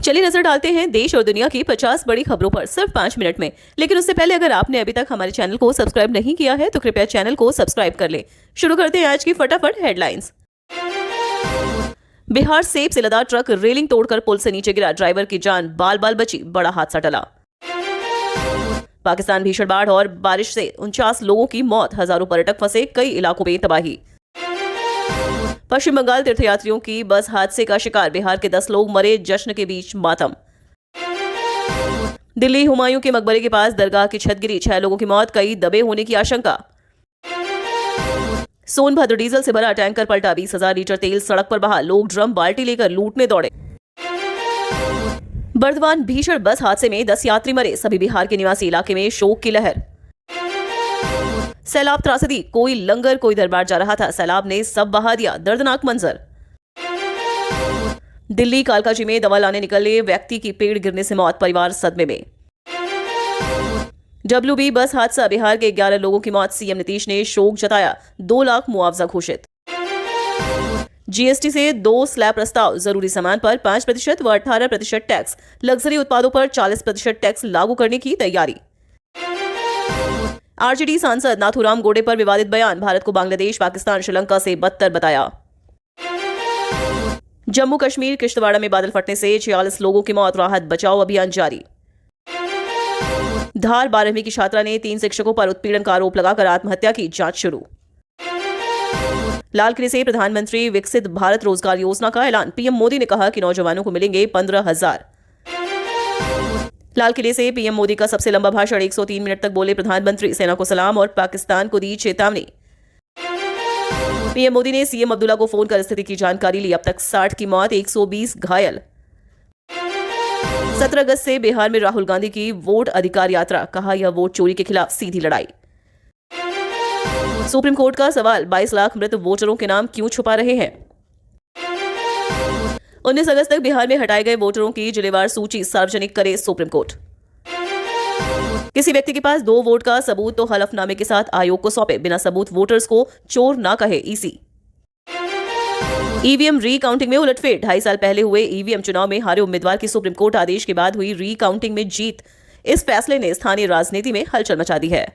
चलिए नजर डालते हैं देश और दुनिया की 50 बड़ी खबरों पर सिर्फ 5 मिनट में। लेकिन उससे पहले अगर आपने अभी तक हमारे चैनल को सब्सक्राइब नहीं किया है तो कृपया चैनल को सब्सक्राइब कर लें। शुरू करते हैं आज की फटाफट हेडलाइंस। बिहार सेब से लदा ट्रक रेलिंग तोड़कर पुल से नीचे गिरा, ड्राइवर की जान बाल बाल बची, बड़ा हादसा टला। पाकिस्तान भीषण बाढ़ और बारिश से 49 लोगों की मौत, हजारों पर्यटक फंसे, कई इलाकों में तबाही। पश्चिम बंगाल तीर्थयात्रियों की बस हादसे का शिकार, बिहार के 10 लोग मरे, जश्न के बीच मातम। दिल्ली हुमायूं के मकबरे के पास दरगाह की छत गिरी, 6 लोगों की मौत, कई दबे होने की आशंका। सोनभद्र डीजल से भरा टैंकर पलटा, 20,000 लीटर तेल सड़क पर बहा, लोग ड्रम बाल्टी लेकर लूटने दौड़े। बर्धमान भीषण बस हादसे में 10 यात्री मरे, सभी बिहार के निवासी, इलाके में शोक की लहर। सैलाब त्रासदी, कोई लंगर कोई दरबार जा रहा था, सैलाब ने सब बहा दिया, दर्दनाक मंजर। दिल्ली कालकाजी में दवा लाने निकले व्यक्ति की पेड़ गिरने से मौत, परिवार सदमे में। WB बस हादसा, बिहार के 11 लोगों की मौत, सीएम नीतीश ने शोक जताया, 2 लाख मुआवजा घोषित। GST से 2 स्लैब प्रस्ताव, जरूरी सामान पर 5% व 18% टैक्स, लग्जरी उत्पादों पर 40% टैक्स लागू करने की तैयारी। RJD सांसद नाथूराम गोडे पर विवादित बयान, भारत को बांग्लादेश, पाकिस्तान, श्रीलंका से बदतर बताया। जम्मू कश्मीर किश्तवाड़ा में बादल फटने से 46 लोगों की मौत, राहत बचाओ अभियान जारी। धार 12वीं की छात्रा ने 3 शिक्षकों पर उत्पीड़न का आरोप लगाकर आत्महत्या की, जांच शुरू। लाल किले से प्रधानमंत्री विकसित भारत रोजगार योजना का ऐलान, पीएम मोदी ने कहा कि नौजवानों को मिलेंगे 15,000। लाल किले से पीएम मोदी का सबसे लंबा भाषण, 103 मिनट तक बोले प्रधानमंत्री, सेना को सलाम और पाकिस्तान को दी चेतावनी। पीएम मोदी ने सीएम अब्दुल्ला को फोन कर स्थिति की जानकारी ली, अब तक 60 की मौत, 120 घायल। 17 अगस्त से बिहार में राहुल गांधी की वोट अधिकार यात्रा, कहा यह वोट चोरी के खिलाफ सीधी लड़ाई। सुप्रीम कोर्ट का सवाल, 22 लाख मृत वोटरों के नाम क्यों छुपा रहे हैं। 19 अगस्त तक बिहार में हटाए गए वोटरों की जिलेवार सूची सार्वजनिक करे सुप्रीम कोर्ट। किसी व्यक्ति के पास 2 वोट का सबूत तो हलफनामे के साथ आयोग को सौंपे, बिना सबूत वोटर्स को चोर ना कहे ईसी। ईवीएम रीकाउंटिंग में उलटफेर, 2.5 साल पहले हुए ईवीएम चुनाव में हारे उम्मीदवार की सुप्रीम कोर्ट आदेश के बाद हुई रीकाउंटिंग में जीत, इस फैसले ने स्थानीय राजनीति में हलचल मचा दी है।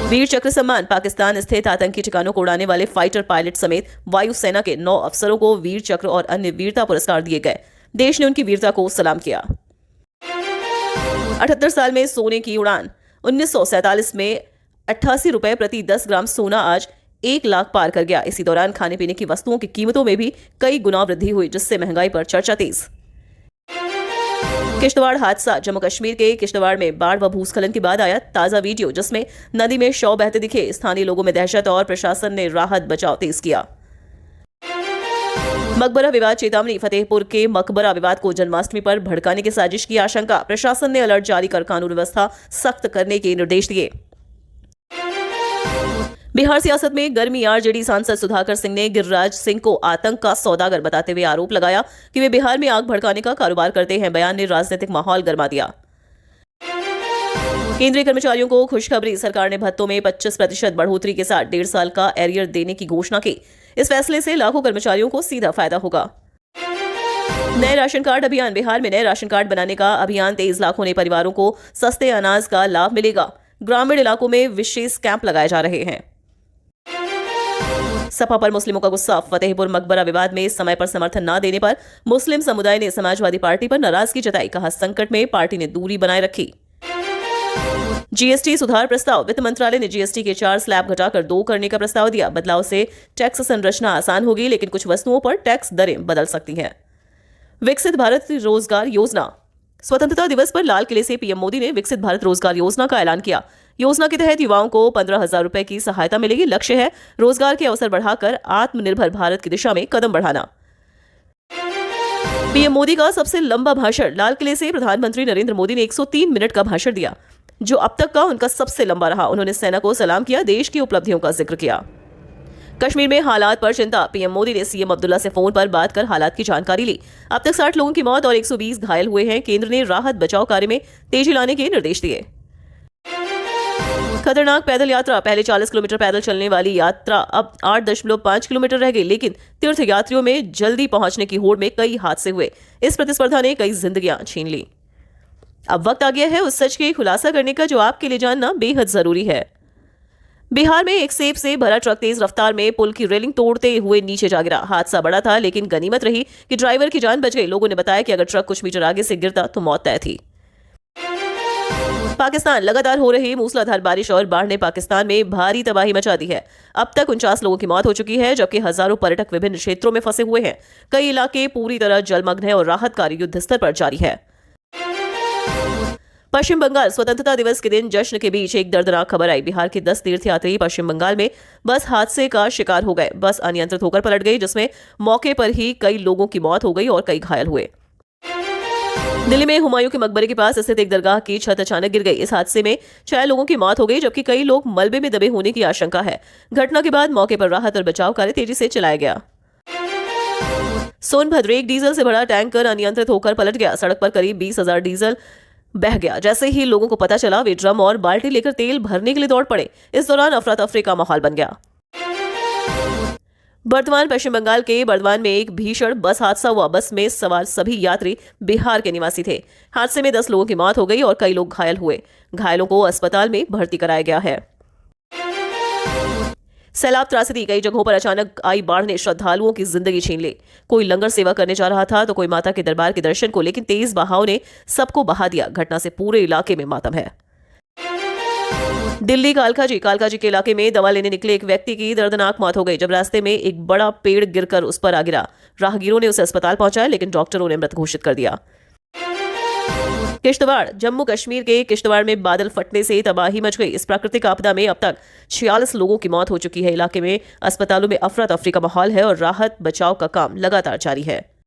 वीर चक्र सम्मान, पाकिस्तान स्थित आतंकी ठिकानों को उड़ाने वाले फाइटर पायलट समेत वायुसेना के 9 अफसरों को वीर चक्र और अन्य वीरता पुरस्कार दिए गए, देश ने उनकी वीरता को सलाम किया। 78 साल में सोने की उड़ान, 1947 में 88 रुपए प्रति 10 ग्राम सोना आज 1 लाख पार कर गया। इसी दौरान खाने पीने की वस्तुओं की कीमतों में भी कई गुना वृद्धि हुई, जिससे महंगाई पर चर्चा तेज। किश्तवाड़ हादसा, जम्मू कश्मीर के किश्तवाड़ में बाढ़ व भूस्खलन के बाद आया ताजा वीडियो, जिसमें नदी में शव बहते दिखे, स्थानीय लोगों में दहशत और प्रशासन ने राहत बचाव तेज किया। मकबरा विवाद चेतावनी, फतेहपुर के मकबरा विवाद को जन्माष्टमी पर भड़काने की साजिश की आशंका, प्रशासन ने अलर्ट जारी कर कानून व्यवस्था सख्त करने के निर्देश दिए। बिहार सियासत में गर्मी, RJD सांसद सुधाकर सिंह ने गिरिराज सिंह को आतंक का सौदागर बताते हुए आरोप लगाया कि वे बिहार में आग भड़काने का कारोबार करते हैं। बयान ने राजनीतिक माहौल गर्मा दिया। केंद्रीय कर्मचारियों को खुशखबरी, सरकार ने भत्तों में 25% बढ़ोतरी के साथ 1.5 साल का एरियर देने की घोषणा की। इस फैसले से लाखों कर्मचारियों को सीधा फायदा होगा। नए राशन कार्ड अभियान, बिहार में नए राशन कार्ड बनाने का अभियान तेज, लाखों ने परिवारों को सस्ते अनाज का लाभ मिलेगा। ग्रामीण इलाकों में विशेष कैंप लगाए जा रहे हैं। सपा पर मुस्लिमों का गुस्सा, फतेहपुर मकबरा विवाद में समय पर समर्थन न देने पर मुस्लिम समुदाय ने समाजवादी पार्टी पर नाराजगी जताई, कहा संकट में पार्टी ने दूरी बनाए रखी। GST सुधार प्रस्ताव, वित्त मंत्रालय ने GST के 4 स्लैब घटाकर 2 करने का प्रस्ताव दिया। बदलाव से टैक्स संरचना आसान होगी, लेकिन कुछ वस्तुओं पर टैक्स दरें बदल सकती हैं। विकसित भारत रोजगार योजना, स्वतंत्रता दिवस पर लाल किले से पीएम मोदी ने विकसित भारत रोजगार योजना का ऐलान किया। योजना के तहत युवाओं को 15,000 रुपए की सहायता मिलेगी। लक्ष्य है रोजगार के अवसर बढ़ाकर आत्मनिर्भर भारत की दिशा में कदम बढ़ाना। पीएम मोदी का सबसे लंबा भाषण, लाल किले से प्रधानमंत्री नरेंद्र मोदी ने 103 मिनट का भाषण दिया, जो अब तक का उनका सबसे लंबा रहा। उन्होंने सेना को सलाम किया, देश की उपलब्धियों का जिक्र किया। कश्मीर में हालात पर चिंता, पीएम मोदी ने सीएम अब्दुल्ला से फोन पर बात कर हालात की जानकारी ली। अब तक 60 लोगों की मौत और 120 घायल हुए हैं। केंद्र ने राहत बचाव कार्य में तेजी लाने के निर्देश दिए। खतरनाक पैदल यात्रा। पहले 40 किलोमीटर पैदल चलने वाली यात्रा अब 8.5 किलोमीटर रह गई, लेकिन तीर्थ यात्रियों में जल्दी पहुंचने की होड़ में कई हादसे हुए। इस प्रतिस्पर्धा ने कई जिंदगियां छीन ली। अब वक्त आ गया है उस सच की खुलासा करने का जो आपके लिए जानना बेहद जरूरी है। बिहार में एक सेब से भरा ट्रक तेज रफ्तार में पुल की रेलिंग तोड़ते हुए नीचे जा गिरा। हादसा बड़ा था, लेकिन गनीमत रही कि ड्राइवर की जान बच गई। लोगों ने बताया कि अगर ट्रक कुछ मीटर आगे से गिरता तो मौत तय थी। पाकिस्तान। लगातार हो रही मूसलाधार बारिश और बाढ़ ने पाकिस्तान में भारी तबाही मचा दी है। अब तक 49 लोगों की मौत हो चुकी है, जबकि हजारों पर्यटक विभिन्न क्षेत्रों में फंसे हुए हैं। कई इलाके पूरी तरह जलमग्न हैं और राहत कार्य युद्ध स्तर पर जारी है। पश्चिम बंगाल। स्वतंत्रता दिवस के दिन जश्न के बीच एक दर्दनाक खबर आई। बिहार के 10 तीर्थयात्री पश्चिम बंगाल में बस हादसे का शिकार हो गए। बस अनियंत्रित होकर पलट गई, जिसमें मौके पर ही कई लोगों की मौत हो गई और कई घायल हुए। दिल्ली में हुमायूं के मकबरे के पास स्थित एक दरगाह की छत अचानक गिर गई। इस हादसे में 6 लोगों की मौत हो गई, जबकि कई लोग मलबे में दबे होने की आशंका है। घटना के बाद मौके पर राहत और बचाव कार्य तेजी से चलाया गया। सोनभद्र। एक डीजल से भरा टैंकर अनियंत्रित होकर पलट गया। सड़क पर करीब 20,000 डीजल बह गया। जैसे ही लोगों को पता चला, वे ड्रम और बाल्टी लेकर तेल भरने के लिए दौड़ पड़े। इस दौरान अफरा तफरी का माहौल बन गया। बर्धमान। पश्चिम बंगाल के बर्धमान में एक भीषण बस हादसा हुआ। बस में सवार सभी यात्री बिहार के निवासी थे। हादसे में 10 लोगों की मौत हो गई और कई लोग घायल हुए। घायलों को अस्पताल में भर्ती कराया गया है। सैलाब त्रासदी। कई जगहों पर अचानक आई बाढ़ ने श्रद्धालुओं की जिंदगी छीन ली। कोई लंगर सेवा करने जा रहा था तो कोई माता के दरबार के दर्शन को, लेकिन तेज बहाव ने सबको बहा दिया। घटना से पूरे इलाके में मातम है। दिल्ली। कालकाजी के इलाके में दवा लेने निकले एक व्यक्ति की दर्दनाक मौत हो गई, जब रास्ते में एक बड़ा पेड़ गिरकर उस पर आ गिरा। राहगीरों ने उसे अस्पताल पहुंचाया, लेकिन डॉक्टरों ने मृत घोषित कर दिया। किश्तवाड़। जम्मू कश्मीर के किश्तवाड़ में बादल फटने से तबाही मच गई। इस प्राकृतिक आपदा में अब तक 46 लोगों की मौत हो चुकी है। इलाके में अस्पतालों में अफरा तफरी का माहौल है और राहत बचाव का काम लगातार जारी है।